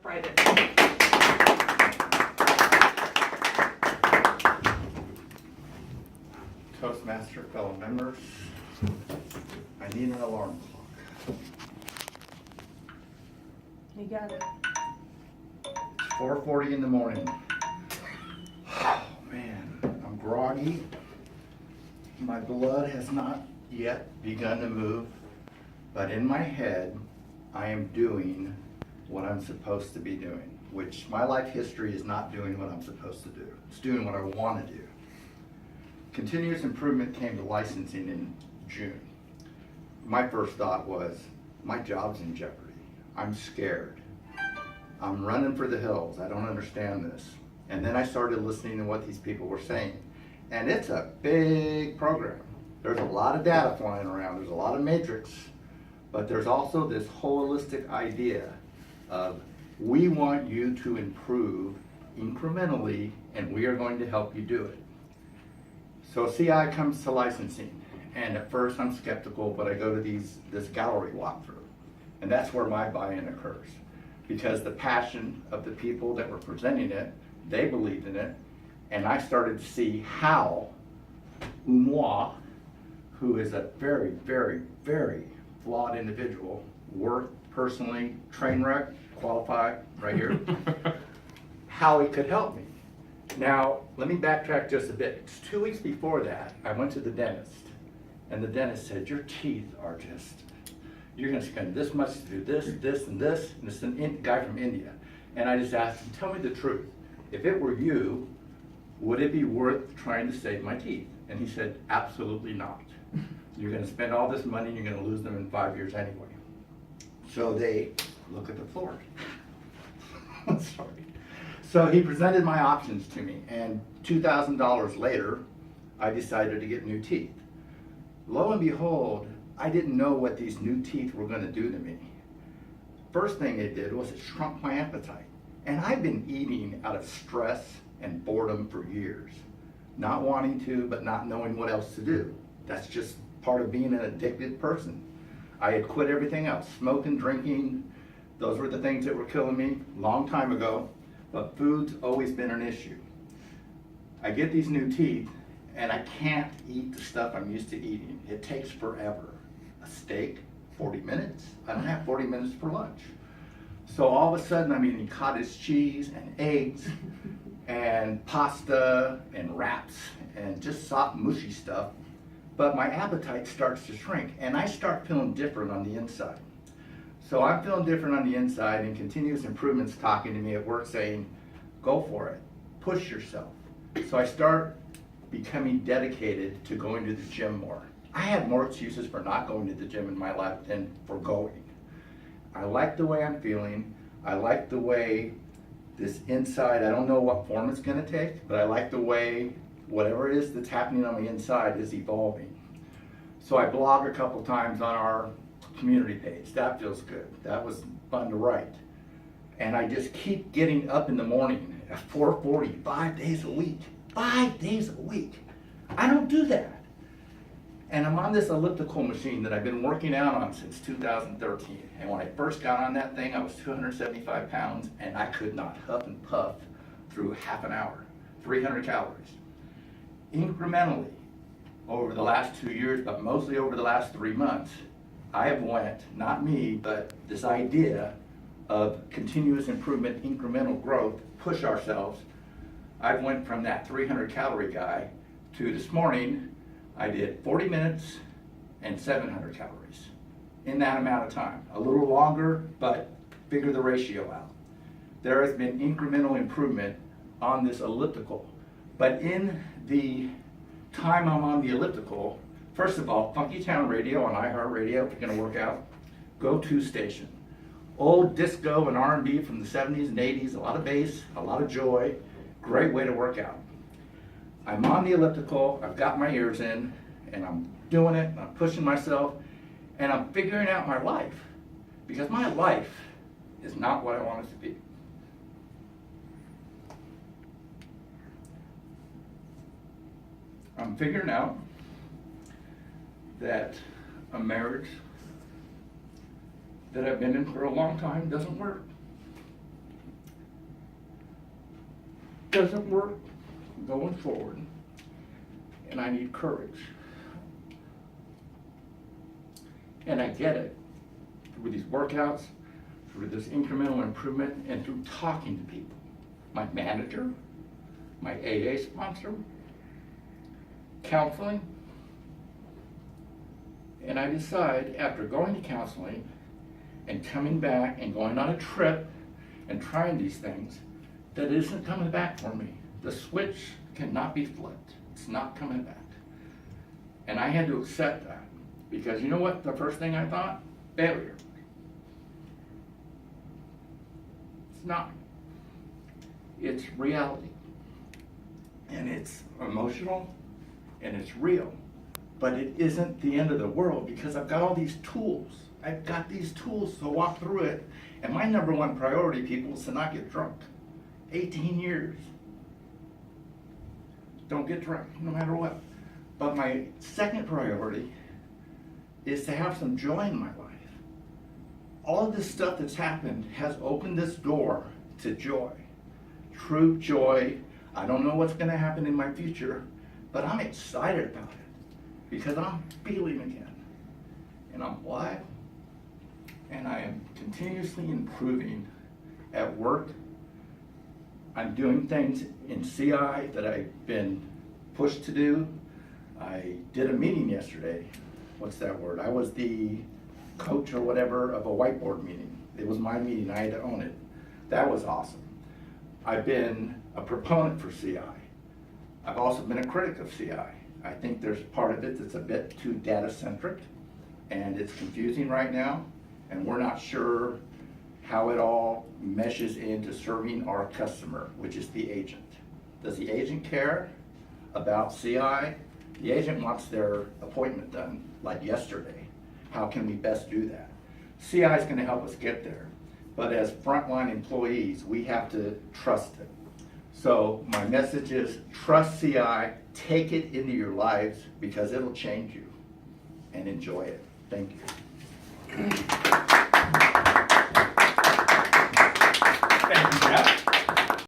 Briden. Toastmaster fellow members, I need an alarm clock. You got it. It's 4:40 in the morning. Oh man, I'm groggy. My blood has not yet begun to move, but in my head, I am doing what I'm supposed to be doing, which my life history is not doing what I'm supposed to do. It's doing what I want to do. Continuous improvement came to licensing in June. My first thought was, my job's in jeopardy. I'm scared. I'm running for the hills. I don't understand this. And then I started listening to what these people were saying. And it's a big program. There's a lot of data flying around. There's a lot of matrix. But there's also this holistic idea of, we want you to improve incrementally, and we are going to help you do it. So CI comes to licensing, and at first I'm skeptical, but I go to this gallery walkthrough, and that's where my buy-in occurs. Because the passion of the people that were presenting it, they believed in it, and I started to see how moi, who is a very, very, very flawed individual, worked personally, train wreck, qualified, right here, how it could help me. Now, let me backtrack just a bit. It's 2 weeks before that, I went to the dentist, and the dentist said, your teeth are just, you're gonna spend this much to do this, this, and this, and it's a guy from India. And I just asked him, tell me the truth. If it were you, would it be worth trying to save my teeth? And he said, absolutely not. You're gonna spend all this money, and you're gonna lose them in 5 years anyway. So they look at the floor. Sorry. So he presented my options to me, and $2,000 later, I decided to get new teeth. Lo and behold, I didn't know what these new teeth were gonna do to me. First thing they did was it shrunk my appetite. And I've been eating out of stress and boredom for years. Not wanting to, but not knowing what else to do. That's just part of being an addicted person. I had quit everything else, smoking, drinking, those were the things that were killing me long time ago. But food's always been an issue. I get these new teeth, and I can't eat the stuff I'm used to eating. It takes forever. A steak, 40 minutes. I don't have 40 minutes for lunch. So all of a sudden, I'm eating cottage cheese and eggs and pasta and wraps and just soft, mushy stuff. But my appetite starts to shrink, and I start feeling different on the inside. So I'm feeling different on the inside, and continuous improvement's talking to me at work saying, go for it, push yourself. So I start becoming dedicated to going to the gym more. I have more excuses for not going to the gym in my life than for going. I like the way I'm feeling. I like the way this inside, I don't know what form it's gonna take, but I like the way whatever it is that's happening on the inside is evolving. So I blog a couple times on our community page. That feels good. That was fun to write. And I just keep getting up in the morning at 4:40, 5 days a week. 5 days a week. I don't do that. And I'm on this elliptical machine that I've been working out on since 2013. And when I first got on that thing, I was 275 pounds, and I could not huff and puff through half an hour, 300 calories. Incrementally, over the last 2 years, but mostly over the last 3 months, I have went, not me, but this idea of continuous improvement, incremental growth, push ourselves. I've went from that 300 calorie guy to this morning, I did 40 minutes and 700 calories in that amount of time. A little longer, but figure the ratio out. There has been incremental improvement on this elliptical. But in the time I'm on the elliptical, first of all, Funky Town Radio on iHeartRadio, if you're gonna work out, go-to station. Old disco and R&B from the 70s and 80s, a lot of bass, a lot of joy, great way to work out. I'm on the elliptical, I've got my ears in, and I'm doing it, and I'm pushing myself, and I'm figuring out my life. Because my life is not what I want it to be. I'm figuring out that a marriage that I've been in for a long time doesn't work. doesn't work going forward, and I need courage. And I get it through these workouts, through this incremental improvement, and through talking to people. My manager, my AA sponsor, counseling. And I decide, after going to counseling and coming back and going on a trip and trying these things, that it isn't coming back for me. The switch cannot be flipped. It's not coming back. And I had to accept that. Because you know what the first thing I thought? Failure. It's not. It's reality. And it's emotional and it's real. But it isn't the end of the world because I've got all these tools. I've got these tools to walk through it. And my number one priority, people, is to not get drunk. 18 years. Don't get drunk, no matter what. But my second priority is to have some joy in my life. All of this stuff that's happened has opened this door to joy. True joy. I don't know what's going to happen in my future, but I'm excited about it because I'm feeling again. And I'm alive, and I am continuously improving at work. I'm doing things in CI that I've been pushed to do. I did a meeting yesterday. What's that word? I was the coach or whatever of a whiteboard meeting. It was my meeting, I had to own it. That was awesome. I've been a proponent for CI. I've also been a critic of CI. I think there's part of it that's a bit too data-centric, and it's confusing right now, and we're not sure how it all meshes into serving our customer, which is the agent. Does the agent care about CI? The agent wants their appointment done, like yesterday. How can we best do that? CI is going to help us get there. But as frontline employees, we have to trust it. So my message is trust CI, take it into your lives because it'll change you, and enjoy it. Thank you.